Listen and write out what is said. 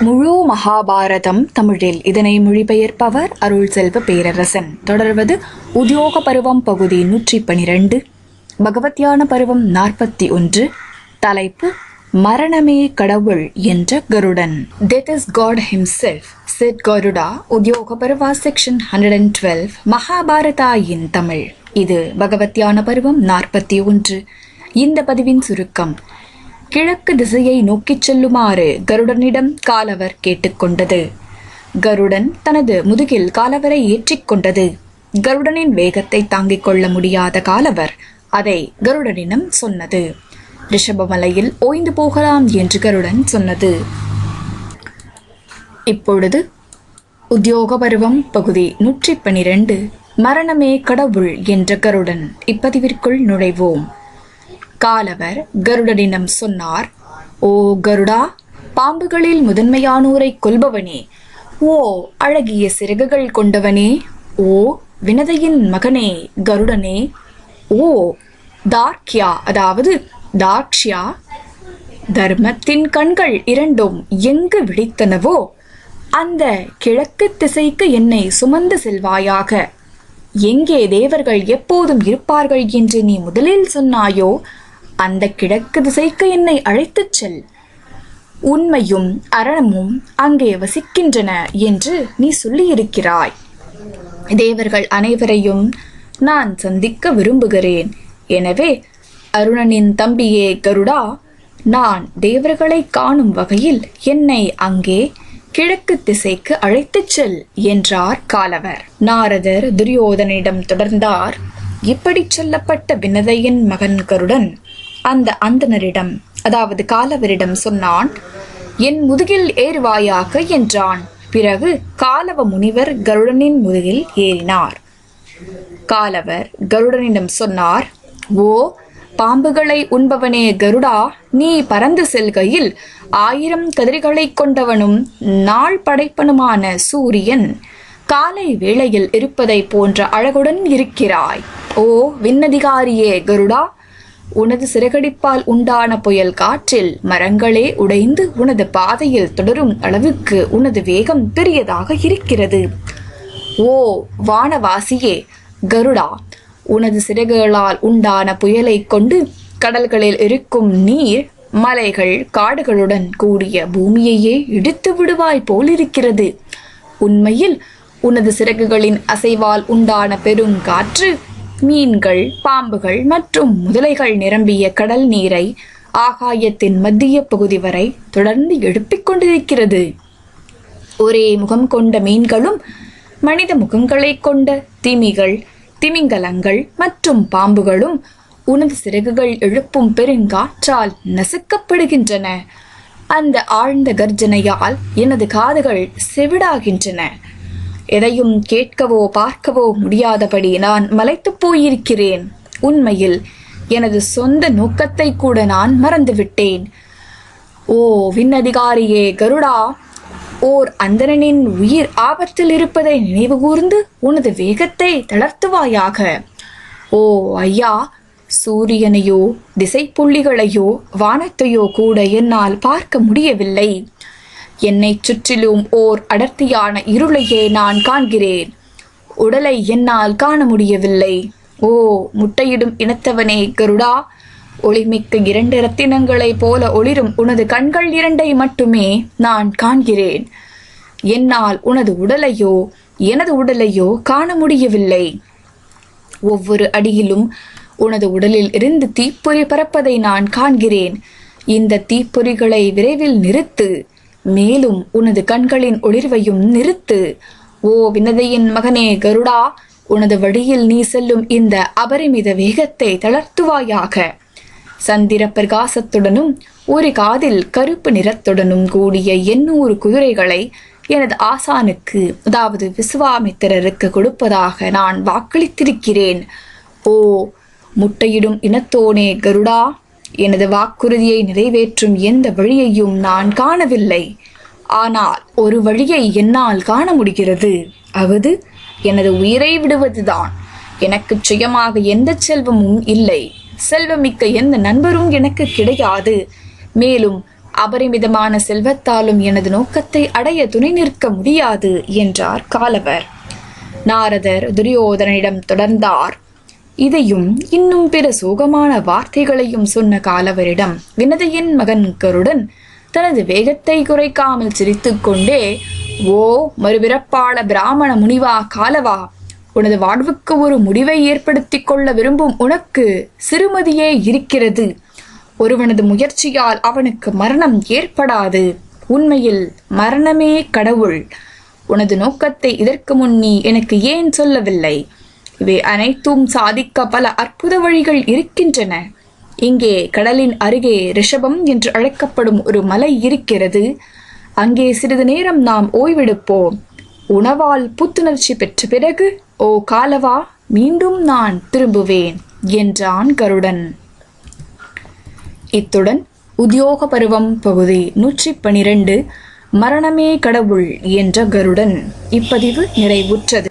முழு மகாபாரதம் தமிழில். இதனை மொழிபெயர்ப்பவர் அருள் செல்வ பேரரசன். தொடர்வது உத்தியோக பருவம் பகுதி 112. பகவத்யான பருவம் 41. தலைப்பு மரணமே கடவுள் என்ற கருடன். That is God himself, said Garuda. உத்தியோக பருவா செக்ஷன் 112. மகாபாரதா இன் தமிழ். இது பகவத்யான பருவம் 41. இந்த பதிவின் சுருக்கம். கிழக்கு திசையை நோக்கிச் செல்லுமாறு கருடனிடம் காலவர் கேட்டுக்கொண்டது. கருடன் தனது முதுகில் காலவரை ஏற்றிக்கொண்டது. கருடனின் வேகத்தை தாங்கிக் கொள்ள முடியாத காலவர் அதை கருடனிடம் சொன்னது. ரிஷபமலையில் ஓய்ந்து போகலாம் என்று கருடன் சொன்னது. இப்பொழுது உத்தியோக பருவம் பகுதி 112. மரணமே கடவுள் என்ற கருடன். இப்பதிவிற்குள் நுழைவோம். காலவர் கருடனிடம் சொன்னார். ஓ கருடா, பாம்புகளில் முதன்மையானோரை கொல்பவனே, ஓ அழகிய சிறகுகள் கொண்டவனே, ஓ வினதையின் மகனே கருடனே, ஓ தார்க்யா அதாவது தாக்ஷ்யா, தர்மத்தின் கண்கள் இரண்டும் எங்கு விழித்தனவோ அந்த கிழக்கு திசைக்கு என்னை சுமந்து செல்வாயாக. எங்கே தேவர்கள் எப்போதும் இருப்பார்கள் என்று நீ முதலில் சொன்னாயோ அந்த கிழக்கு திசைக்கு என்னை அழைத்துச் செல். உண்மையும் அறமும் அங்கே வசிக்கின்றன என்று நீ சொல்லியிருக்கிறாய். தேவர்கள் அனைவரையும் நான் சந்திக்க விரும்புகிறேன். எனவே அருணனின் தம்பியே கருடா, நான் தேவர்களை காணும் வகையில் என்னை அங்கே கிழக்கு திசைக்கு அழைத்துச் செல் என்றார் காலவர். நாரதர் துரியோதனிடம் தொடர்ந்தார். இப்படி சொல்லப்பட்ட வினதையின் மகன் கருடன் அந்த அந்தணரிடம் அதாவது காலவரிடம் சொன்னான். என் முதுகில் ஏறுவாயாக என்றான். பிறகு காலவ முனிவர் கருடனின் முதுகில் ஏறினார். காலவர் கருடனிடம் சொன்னார். ஓ பாம்புகளை உண்பவனே கருடா, நீ பறந்து செல்கையில் 1000 கதிர்களை கொண்டவனும் நாள் படைப்பனுமான சூரியன் காலை வேளையில் இருப்பதை போன்ற அழகுடன் இருக்கிறாய். ஓ விண்ணதிகாரியே கருடா, உனது சிறகடிப்பால் உண்டான புயல் காற்றில் மரங்களே உடைந்து உனது பாதையில் தொடரும் அளவுக்கு உனது வேகம் பெரியதாக இருக்கிறது. ஓ வானவாசியே கருடா, உனது சிறகுகளால் உண்டான புயலை கொண்டு கடல்களில் இருக்கும் நீர் மலைகள் காடுகளுடன் கூடிய பூமியையே இடித்து விடுவாய் போலிருக்கிறது. உண்மையில் உனது சிறகுகளின் அசைவால் உண்டான பெருங்காற்று மீன்கள், பாம்புகள் மற்றும் முதலைகள் நிரம்பிய கடல் நீரை ஆகாயத்தின் மத்திய பகுதி வரை தொடர்ந்து எழுப்பிக் கொண்டிருக்கிறது. ஒரே முகம் கொண்ட மீன்களும் மனித முகங்களை கொண்ட திமிகள், திமிங்கலங்கள் மற்றும் பாம்புகளும் உனது சிறகுகள் எழுப்பும் பெருங்காற்றால் நசுக்கப்படுகின்றன. அந்த ஆழ்ந்த கர்ஜனையால் எனது காதுகள் செவிடாகின்றன. எதையும் கேட்கவோ பார்க்கவோ முடியாதபடி நான் மலைத்து போயிருக்கிறேன். உண்மையில் எனது சொந்த நோக்கத்தை கூட நான் மறந்துவிட்டேன். ஓ விண்ணதிகாரியே கருடா, ஓர் அந்தணனின் உயிர் ஆபத்தில் இருப்பதை நினைவு கூர்ந்து உனது வேகத்தை தளர்த்துவாயாக. ஓ ஐயா, சூரியனையோ திசைப்புள்ளிகளையோ வானத்தையோ கூட என்னால் பார்க்க முடியவில்லை. என்னை சுற்றிலும் ஓர் அடர்த்தியான இருளையே நான் காண்கிறேன். உடலை என்னால் காண முடியவில்லை. ஓ முட்டையிடும் இனத்தவனே கருடா, ஒளிமிக்க 2 இரத்தினங்களைப் போல ஒளிரும் உனது கண்கள் 2 மட்டுமே நான் காண்கிறேன். என்னால் உனது உடலையோ எனது உடலையோ காண முடியவில்லை. ஒவ்வொரு அடியிலும் உனது உடலில் இருந்து தீப்பொறி பறப்பதை நான் காண்கிறேன். இந்த தீப்பொறிகளை விரைவில் நிறுத்து. மேலும் உனது கண்களின் ஒளிர்வையும் நிறுத்து. ஓ வினதையின் மகனே கருடா, உனது வழியில் நீ செல்லும் இந்த அபரிமித வேகத்தை தளர்த்துவாயாக. சந்திர பிரகாசத்துடனும் ஒரு காதில் கருப்பு நிறத்துடனும் கூடிய 800 குதிரைகளை எனது ஆசானுக்கு அதாவது விசுவாமித்திரருக்கு கொடுப்பதாக நான் வாக்களித்திருக்கிறேன். ஓ முட்டையிடும் இனத்தோனே கருடா, எனது வாக்குறுதியை நிறைவேற்றும் எந்த வழியையும் நான் காணவில்லை. ஆனால் ஒரு வழியை என்னால் காண முடிகிறது. அது எனது உயிரை விடுவதுதான். எனக்கு சுயமாக எந்த செல்வமும் இல்லை. செல்வமிக்க எந்த நண்பரும் எனக்கு கிடையாது. மேலும் அபரிமிதமான செல்வத்தாலும் எனது நோக்கத்தை அடைய துணை நிற்க முடியாது என்றார் காலவர். நாரதர் துரியோதனனிடம் தொடர்ந்தார். இதையும் இன்னும் பிற சோகமான வார்த்தைகளையும் சொன்ன காலவரிடம் வினதையின் மகன் கருடன் தனது வேகத்தை குறைக்காமல் சிரித்துக்கொண்டே, ஓ மறுபிறப்பாள பிராமண முனிவா காலவா, உனது வாழ்வுக்கு ஒரு முடிவை ஏற்படுத்தி கொள்ள விரும்பும் உனக்கு சிறுமதியே இருக்கிறது. ஒருவனது முயற்சியால் அவனுக்கு மரணம் ஏற்படாது. உண்மையில் மரணமே கடவுள். உனது நோக்கத்தை இதற்கு முன் நீ எனக்கு ஏன் சொல்லவில்லை? இவை அனைத்தும் சாதிக்க பல அற்புத வழிகள் இருக்கின்றன. இங்கே கடலின் அருகே ரிஷபம் என்று அழைக்கப்படும் ஒரு மலை இருக்கிறது. அங்கே சிறிது நேரம் நாம் ஓய்வெடுப்போம். உணவால் புத்துணர்ச்சி பெற்ற பிறகு ஓ காலவா, மீண்டும் நான் திரும்புவேன் என்றான் கருடன். இத்துடன் உத்தியோக பருவம் பகுதி 112 மரணமே கடவுள் என்ற கருடன் இப்பதிவு நிறைவுற்றது.